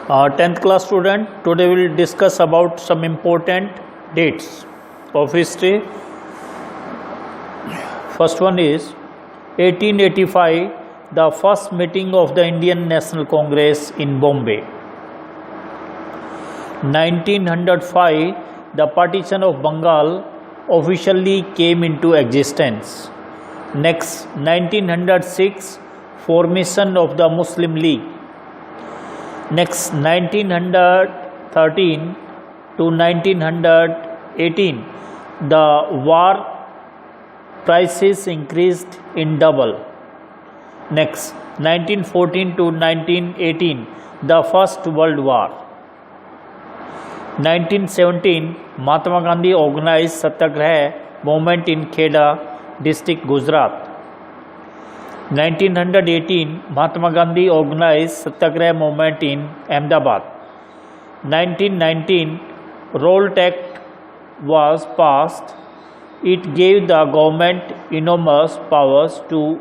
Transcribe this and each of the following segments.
10th class student, today we will discuss about some important dates of history. First one is 1885, the first meeting of the Indian National Congress in Bombay. 1905, the partition of Bengal officially came into existence. Next, 1906, formation of the Muslim League. Next, 1913 to 1918, the war prices increased in double. Next, 1914 to 1918, the First World War. 1917, Mahatma Gandhi organized Satyagraha movement in Kheda district, Gujarat. 1918, Mahatma Gandhi organized Satyagraha movement in Ahmedabad. 1919, Roll Act was passed. It gave the government enormous powers to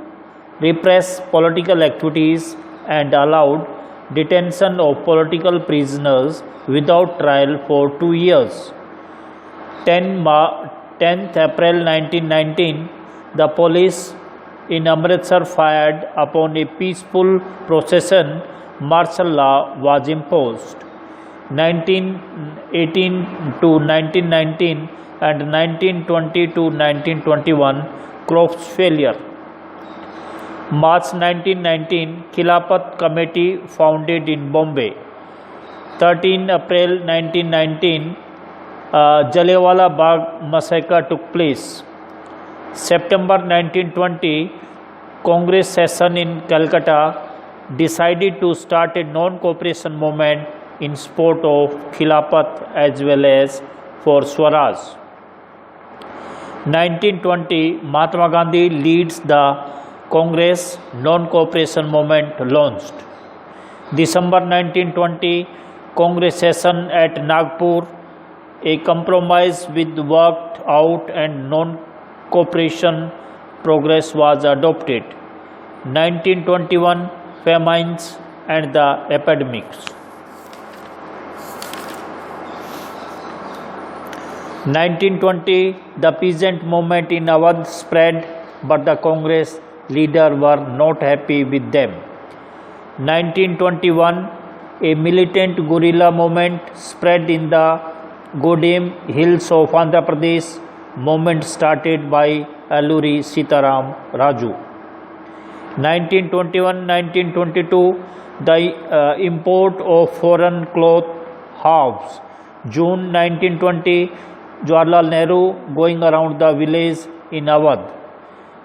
repress political activities and allowed detention of political prisoners without trial for 2 years. 10th April 1919, the police in Amritsar fired upon a peaceful procession. Martial law was imposed. 1918 to 1919 and 1920 to 1921, crops failure. March 1919, Khilafat Committee founded in Bombay. 13 April 1919, Jallianwala Bagh massacre took place. September 1920, Congress session in Calcutta decided to start a non-cooperation movement in support of Khilafat as well as for Swaraj. 1920, Mahatma Gandhi leads the Congress non-cooperation movement launched. December 1920, Congress session at Nagpur, a compromise with worked out and non-cooperation progress was adopted. 1921, famines and the epidemics. 1920, the peasant movement in Awadh spread, but the Congress leaders were not happy with them. 1921, a militant guerrilla movement spread in the Godem hills of Andhra Pradesh, movement started by Alluri Sitaram Raju. 1921-1922, the import of foreign cloth halves. June 1920, Jawaharlal Nehru going around the village in Awadh.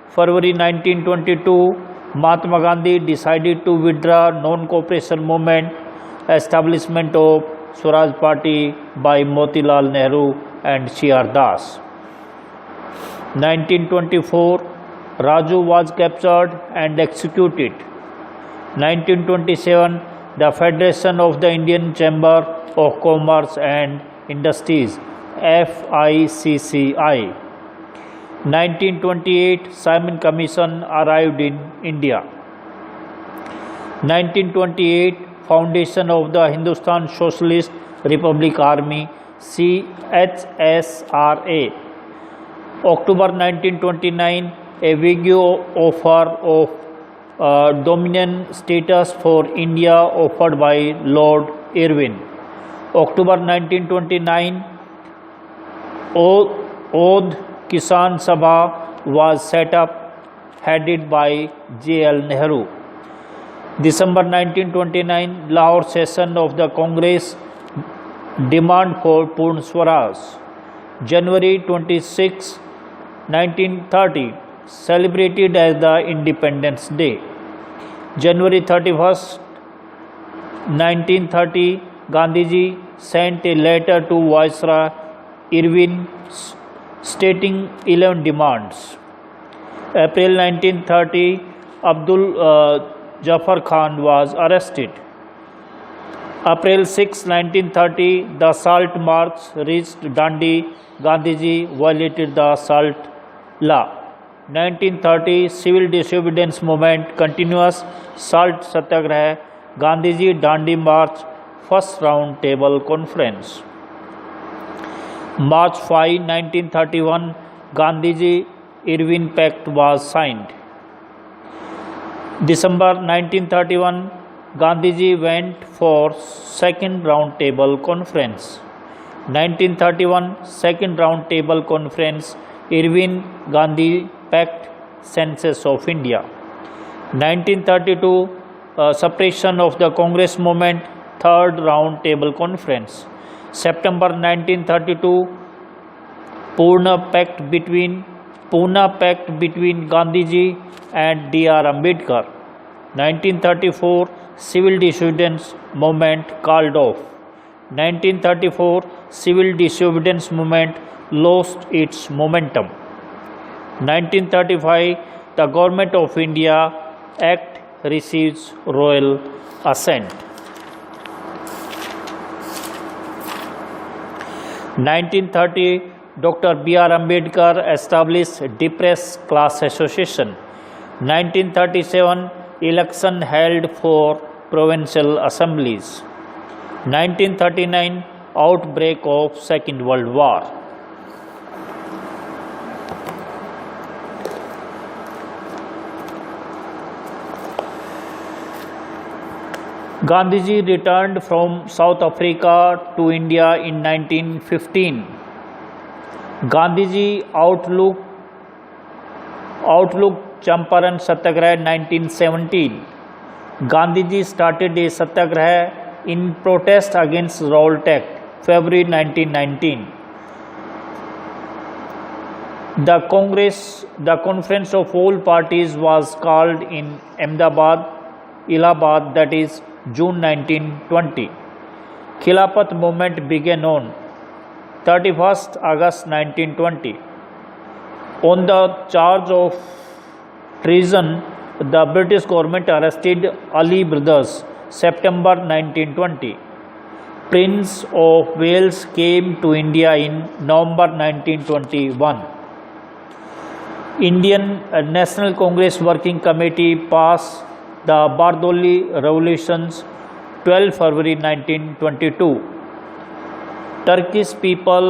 February 1922, Mahatma Gandhi decided to withdraw non-cooperation movement, establishment of Swaraj Party by Motilal Nehru and C.R. Das. 1924, Raju was captured and executed. 1927, the Federation of the Indian Chamber of Commerce and Industries, FICCI. 1928, Simon Commission arrived in India. 1928, foundation of the Hindustan Socialist Republic Army, CHSRA. October 1929, a vague offer of dominion status for India offered by Lord Irwin. October 1929, Oudh Kisan Sabha was set up, headed by J.L. Nehru. December 1929, Lahore session of the Congress, demand for Purna Swaraj. January 26, 1930, celebrated as the Independence Day. January 31st, 1930, Gandhiji sent a letter to Viceroy Irwin stating 11 demands. April 1930, Abdul Jafar Khan was arrested. April 6, 1930, the Salt March reached Dandi. Gandhiji violated the Salt Law. 1930 civil disobedience movement continuous, Salt Satyagraha, Gandhiji Dandi March, first round table conference. March 5, 1931, Gandhiji-Irwin Pact was signed. December 1931, Gandhiji went for second round table conference. 1931 second round table conference, Irwin Gandhi Pact, Census of India. 1932 suppression of the Congress movement, third round table conference. September 1932 Pune Pact between Gandhiji and D.R. Ambedkar. 1934 civil disobedience movement called off. 1934 civil disobedience movement lost its momentum. 1935 the Government of India Act receives royal assent. 1930 Dr. B.R. Ambedkar established Depressed Class Association. 1937 election held for provincial assemblies. 1939 outbreak of Second World War. Gandhiji returned from South Africa to India in 1915. Gandhiji Outlook Champaran Satyagraha 1917. Gandhiji started a satyagraha in protest against Raoul Act, February 1919. The conference of all parties was called in Allahabad, that is June 1920. Khilafat movement began on 31st August 1920. On the charge of treason, the British government arrested Ali brothers, September 1920. Prince of Wales came to India in November 1921. Indian National Congress Working Committee passed the Bardoli Revolutions, 12 February 1922. Turkish people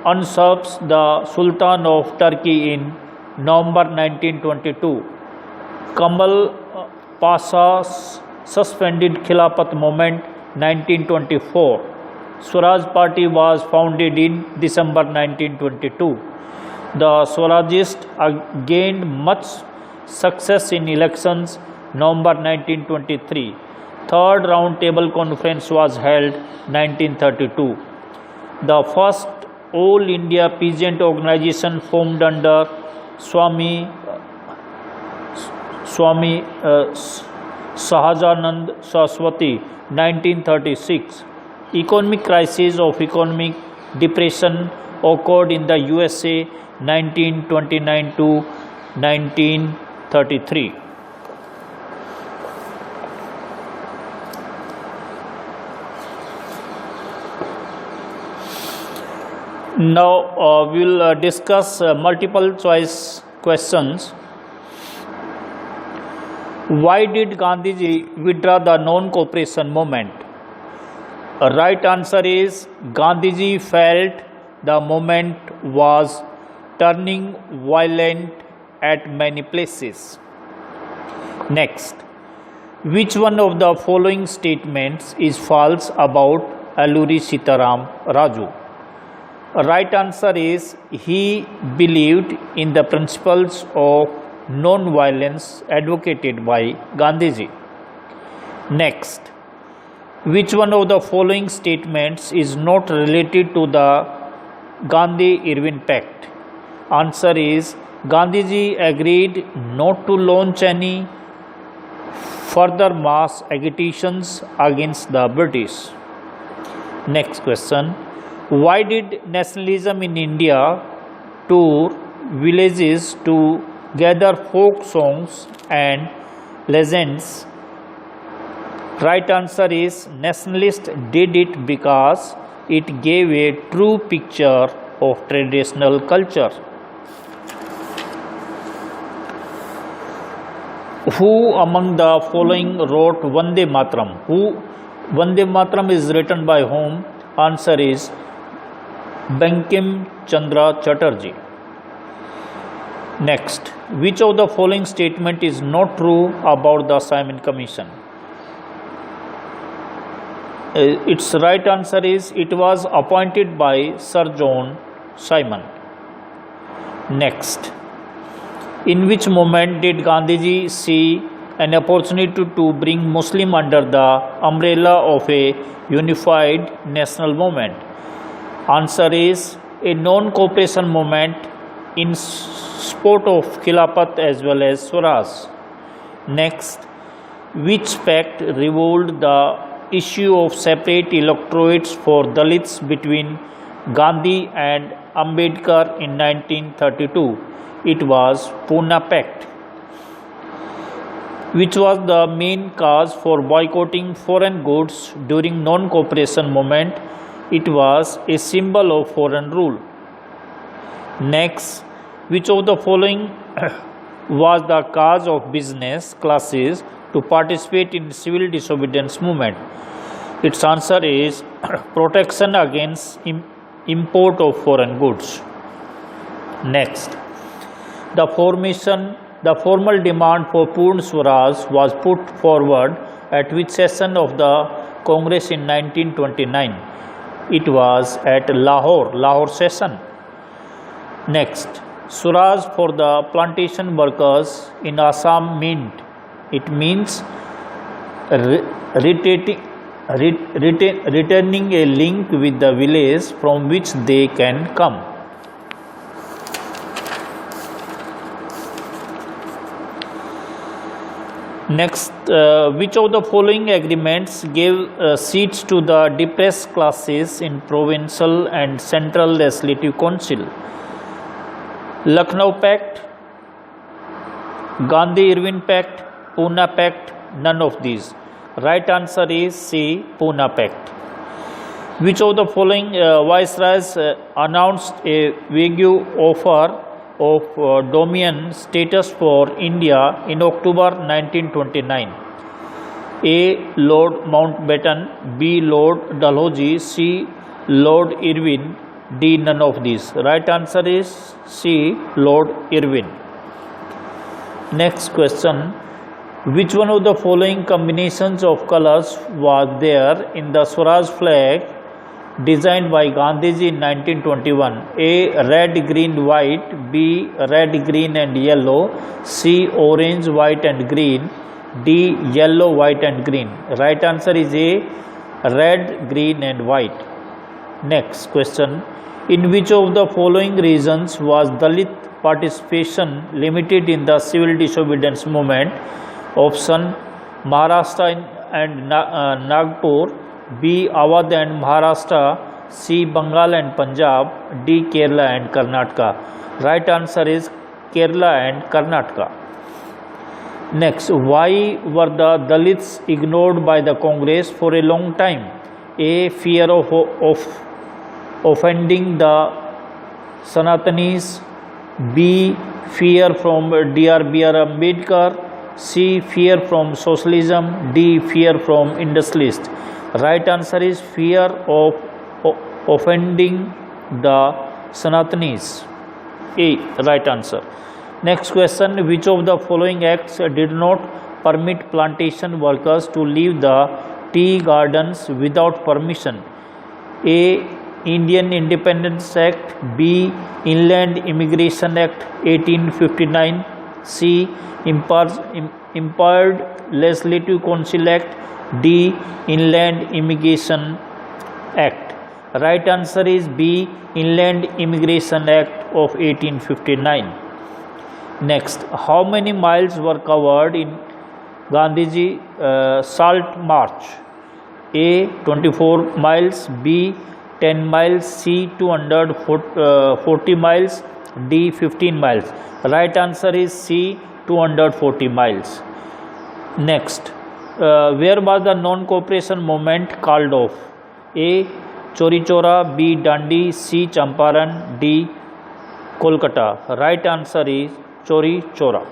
usurps the Sultan of Turkey in November 1922. Kamal Pasha suspended Khilafat movement 1924. Swaraj Party was founded in December 1922. The Swarajists gained much success in elections November 1923. Third round table conference was held 1932. The first All India Peasant Organization formed under Swami Sahajanand Saraswati 1936. Economic crisis of economic depression occurred in the USA 1929 to 1933. Now we will discuss multiple choice questions. Why did Gandhiji withdraw the non-cooperation movement? Right answer is Gandhiji felt the movement was turning violent at many places. Next, which one of the following statements is false about Alluri Sitaram Raju? Right answer is he believed in the principles of non-violence advocated by Gandhiji. Next, which one of the following statements is not related to the Gandhi-Irwin Pact? Answer is Gandhiji agreed not to launch any further mass agitations against the British. Next question. Why did nationalism in India tour villages to gather folk songs and legends? Right answer is nationalists did it because it gave a true picture of traditional culture. Who among the following wrote Vande Mataram? Who Vande Mataram is written by whom? Answer is Bankim Chandra Chatterjee. Next, which of the following statement is not true about the Simon Commission? Its right answer is it was appointed by Sir John Simon. Next, in which moment did Gandhiji see an opportunity to bring Muslim under the umbrella of a unified national movement? Answer is a non-cooperation movement in support of Khilafat as well as Swaraj. Next, which pact revolved the issue of separate electorates for Dalits between Gandhi and Ambedkar in 1932? It was Pune Pact. Which was the main cause for boycotting foreign goods during non-cooperation movement? It was a symbol of foreign rule. Next, which of the following was the cause of business classes to participate in civil disobedience movement? Its answer is protection against import of foreign goods. Next, the formal demand for Purna Swaraj was put forward at which session of the Congress in 1929? It was at Lahore session. Next, Swaraj for the plantation workers in Assam meant, it means returning a link with the village from which they can come. Next, which of the following agreements gave seats to the depressed classes in provincial and central legislative council? Lucknow Pact, Gandhi-Irwin Pact, Pune Pact, none of these. Right answer is C, Pune Pact. Which of the following viceroys announced a vague offer of dominion status for India in October 1929? A. Lord Mountbatten, B. Lord Dalhousie, C. Lord Irwin, D. None of these. Right answer is C. Lord Irwin. Next question. Which one of the following combinations of colors was there in the Swaraj flag designed by Gandhiji in 1921? A. Red, green, white. B. Red, green and yellow. C. Orange, white and green. D. Yellow, white and green. Right answer is A. Red, green and white. Next question. In which of the following regions was Dalit participation limited in the civil disobedience movement? Option: Maharashtra and Nagpur. B. Awadh and Maharashtra. C. Bengal and Punjab. D. Kerala and Karnataka. Right answer is Kerala and Karnataka. Next, why were the Dalits ignored by the Congress for a long time? A. Fear of offending the Sanatanis. B. Fear from Dr. Ambedkar. C. Fear from socialism. D. Fear from industrialists. Right answer is fear of offending the Sanatanis. A. Right answer. Next question. Which of the following acts did not permit plantation workers to leave the tea gardens without permission? A. Indian Independence Act. B. Inland Immigration Act 1859. C. Impaired Legislative Council Act. D. Inland Immigration Act. Right answer is B. Inland Immigration Act of 1859. Next, how many miles were covered in Gandhiji Salt March? A. 24 miles. B. 10 miles. C. 240 miles. D. 15 miles. Right answer is C. 240 miles. Next, where was the non-cooperation movement called off? A. Chori Chora. B. Dandi. C. Champaran. D. Kolkata. Right answer is Chori Chora.